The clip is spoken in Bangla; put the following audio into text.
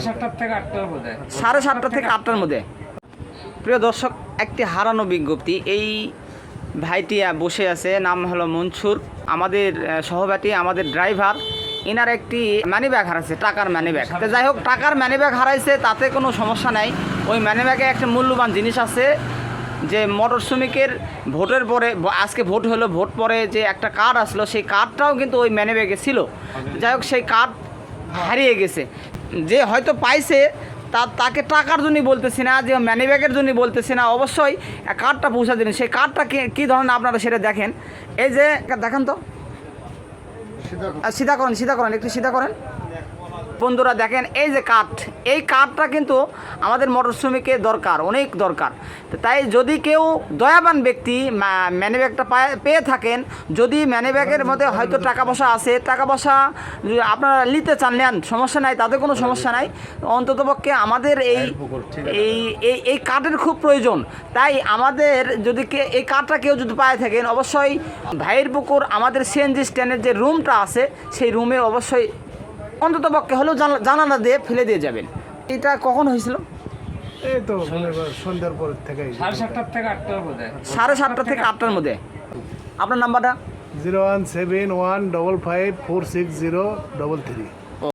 7:30 থেকে 8টার মধ্যে। 7:30 থেকে 8টার মধ্যে। প্রিয় দর্শক, একটি হারানো বিজ্ঞপ্তি। এই ভাইটি বসে আছে, নাম হলো মনসুর, আমাদের সহপাঠী, আমাদের ড্রাইভার। এনার একটি মানি ব্যাগ হারাইছে, টাকার মানি ব্যাগ। তো যাই হোক, টাকার মানি ব্যাগ হারাইছে, তাতে কোনো সমস্যা নাই। ওই মানি ব্যাগে একটা মূল্যবান জিনিস আছে, যে মোটর শ্রমিকের ভোটের পরে, আজকে ভোট হলো, ভোট পরে যে একটা কার্ড আসলো, সেই কার্ডটাও কিন্তু ওই মানি ব্যাগে ছিল। যাই হোক, সেই কার্ড হারিয়ে গেছে। যে হয়তো পাইছে, তাকে টাকার জন্যই বলতেছি না, যে মানি ব্যাগের জন্যই বলতেছি না, অবশ্যই কার্ডটা পৌঁছা দিন। সেই কার্ডটা কী ধরনের আপনারা সেটা দেখেন। এই যে দেখেন তো, সিধা করেন একটু সিধা করেন বন্ধুরা। দেখেন এই যে কার্ড, এই কার্ডটা কিন্তু আমাদের মোটর শ্রমিকের দরকার, অনেক দরকার। তো তাই যদি কেউ দয়াবান ব্যক্তি ম্যানিব্যাগটা পেয়ে থাকেন, যদি ম্যানিব্যাগের মধ্যে হয়তো টাকা পয়সা আছে, টাকা পয়সা আপনারা নিতে চান, নেন, সমস্যা নাই, তাতে কোনো সমস্যা নাই। অন্ততপক্ষে আমাদের এই কার্ডের খুব প্রয়োজন। তাই আমাদের যদি এই কার্ডটা কেউ যদি পায়ে থাকেন, অবশ্যই ভাইয়ের পুকুর আমাদের সিএনজি স্ট্যান্ডের যে রুমটা আছে, সেই রুমে অবশ্যই অন্ততপক্ষে হলেও জানালা দিয়ে ফেলে দিয়ে যাবেন। এটা কখন হয়েছিল? এই তো সন্ধ্যার পর থেকে 7:30 থেকে 8টার মধ্যে। 7:30 থেকে 8টার মধ্যে। আপনার নাম্বারটা? 01715546033।